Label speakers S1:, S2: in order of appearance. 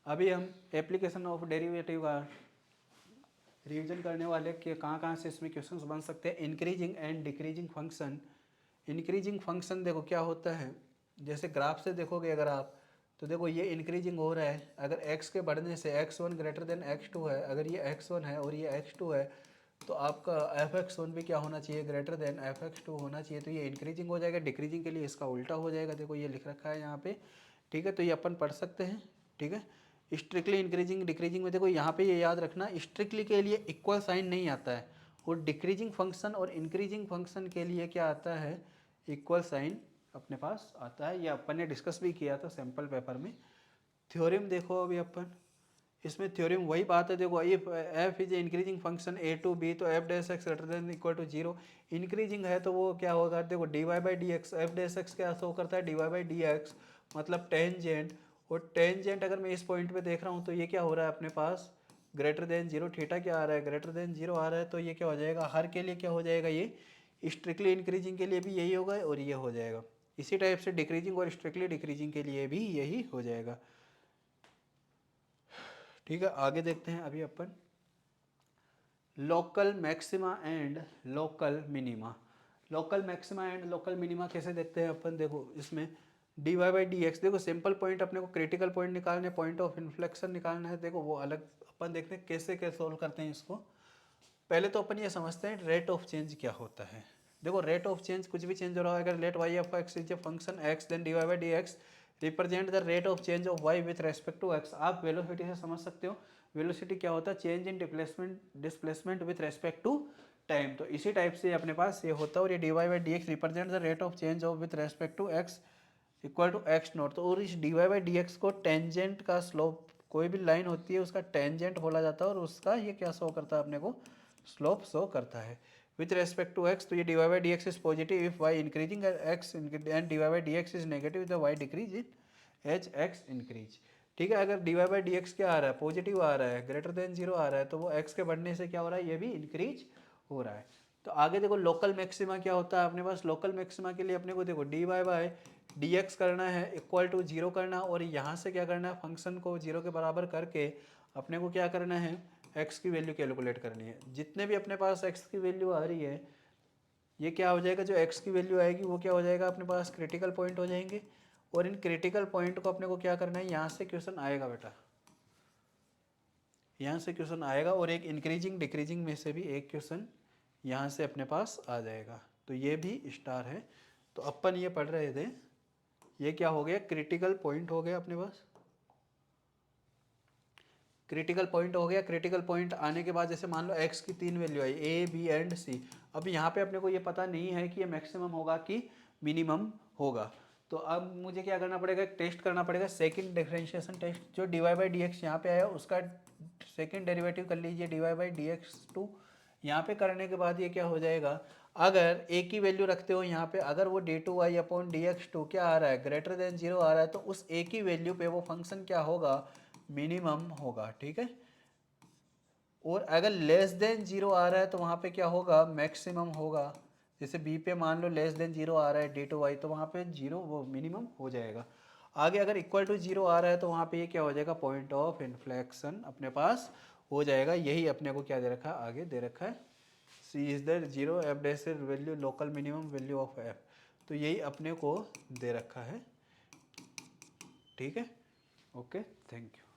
S1: अभी हम application of derivative का रिवीजन करने वाले कि कहाँ से इसमें क्वेश्चंस बन सकते हैं। Increasing and decreasing function. Increasing function देखो क्या होता है, जैसे ग्राफ से देखोगे अगर आप, तो देखो ये इंक्रीजिंग हो रहा है। अगर x के बढ़ने से x1 ग्रेटर देन x2 है, अगर ये x1 है और ये x2 है, तो आपका fx1 भी क्या होना चाहिए, ग्रेटर देन fx2 होना चाहिए। तो ये इंक्रीजिंग हो जाएगा। डिक्रीजिंग के लिए इसका उल्टा हो जाएगा। देखो ये लिख रखा है यहाँ पे, ठीक है। तो ये अपन पढ़ सकते हैं, ठीक है। स्ट्रिक्टली इंक्रीजिंग डिक्रीजिंग में देखो यहाँ पे ये याद रखना, स्ट्रिक्टली के लिए इक्वल साइन नहीं आता है, और डिक्रीजिंग फंक्शन और इंक्रीजिंग फंक्शन के लिए क्या आता है, इक्वल साइन अपने पास आता है। ये अपन ने डिस्कस भी किया था सैम्पल पेपर में। थ्योरम देखो अभी अपन, इसमें थ्योरम वही बात है। देखो if F is increasing function A to B, तो F dash X greater than equal to 0। Increasing है तो वो क्या होगा, देखो D Y by D X, F dash X क्या शो करता है, D Y by D X, मतलब टेंजेंट। और टेंजेंट अगर मैं इस पॉइंट पे देख रहा हूँ तो ये क्या हो रहा है अपने पास, ग्रेटर देन 0। थीटा क्या आ रहा है, ग्रेटर देन 0 आ रहा है। तो ये क्या हो जाएगा, हर के लिए क्या हो जाएगा, ये स्ट्रिक्टली इंक्रीजिंग के लिए भी यही होगा और ये हो जाएगा। इसी टाइप से डिक्रीजिंग और स्ट्रिक्टली डिक्रीजिंग के लिए भी यही हो जाएगा, ठीक है। आगे देखते हैं अभी अपन local maxima and local minima. Local maxima and local minima कैसे देखते हैं अपन, देखो इसमें D Y by D X, देखो सिंपल पॉइंट अपने को क्रिटिकल पॉइंट निकालना है, पॉइंट ऑफ इन्फ्लेक्शन निकालना है। देखो वो अलग अपन देखते हैं कैसे कैसे सोल्व करते हैं इसको। पहले तो अपन ये समझते हैं रेट ऑफ चेंज क्या होता है। देखो रेट ऑफ चेंज कुछ भी चेंज हो रहा है, अगर let y of x is a function x, then d Y by D x represent the rate of change of y with respect to x. आप वेलोसिटी से समझ सकते हो, वेलोसिटी क्या होता है, change in displacement with respect to time. तो इसी टाइप से अपने पास ये होता है। और ये d Y by D x represent the rate of change of with respect to x equal to x naught. तो और इस d Y by D x को टेंजेंट का स्लोप, कोई भी लाइन होती है उसका टेंजेंट बोला जाता है, और उसका ये क्या शो करता है अपने को, स्लोप शो करता है विथ रेस्पेक्ट टू एक्स। तो ये d Y by D x is positive if y increasing x and d Y by D x is negative the y decrease in h x increase, ठीक है। अगर d Y by D x क्या आ रहा है, positive आ रहा है, greater than 0 आ रहा है, तो वो एक्स के बढ़ने से क्या हो रहा है, ये भी इंक्रीज हो रहा है। तो आगे देखो लोकल मैक्सिमा क्या होता है अपने पास। लोकल मैक्सिमा के लिए अपने को देखो D Y by D x करना है इक्वल टू 0 करना, और यहाँ से क्या करना है, फंक्शन को 0 के बराबर करके अपने को क्या करना है, x की वैल्यू कैलकुलेट करनी है। जितने भी अपने पास x की वैल्यू आ रही है, ये क्या हो जाएगा, जो x की वैल्यू आएगी वो क्या हो जाएगा अपने पास, क्रिटिकल पॉइंट हो जाएंगे। और इन क्रिटिकल पॉइंट को अपने को क्या करना है, यहाँ से क्वेश्चन आएगा बेटा, यहाँ से क्वेश्चन आएगा। और एक इंक्रीजिंग डिक्रीजिंग में से भी एक क्वेश्चन यहाँ से अपने पास आ जाएगा। तो ये भी स्टार है। तो अपन ये पढ़ रहे थे, ये क्या हो गया, क्रिटिकल पॉइंट हो गया अपने पास, क्रिटिकल पॉइंट हो गया। क्रिटिकल पॉइंट आने के बाद जैसे मान लो x की 3 value I a b and c। अब यहाँ पे अपने को ये पता नहीं है कि ये मैक्सिमम होगा कि मिनिमम होगा। तो अब मुझे क्या करना पड़ेगा, एक टेस्ट करना पड़ेगा, सेकंड डिफरेंशिएशन टेस्ट। जो d Y by D x यहाँ पे आया उसका सेकंड डेरिवेटिव कर लीजिए, d Y by D x two. यहाँ पे करने के बाद ये क्या हो जाएगा, अगर a की वैल्यू रखते हो यहाँ पे, अगर वो d two y upon d x two क्या आ रहा है, ग्रेटर देन 0 आ रहा है, तो उस a की वैल्यू पे वो फंक्शन क्या होगा, मिनिमम होगा, ठीक है। और अगर लेस देन 0 आ रहा है तो वहाँ पे क्या होगा, मैक्सिमम होगा। जैसे बी पे मान लो लेस देन 0 आ रहा है डी टू वाई, तो वहाँ पे 0 वो मिनिमम हो जाएगा। आगे अगर इक्वल टू 0 आ रहा है तो वहाँ पे ये क्या हो जाएगा, पॉइंट ऑफ इन्फ्लेक्शन अपने पास हो जाएगा। यही अपने को क्या दे रखा है, आगे दे रखा है, C is the 0 F dash value local minimum value of F. तो यही अपने को दे रखा है, ठीक है। Okay, thank you.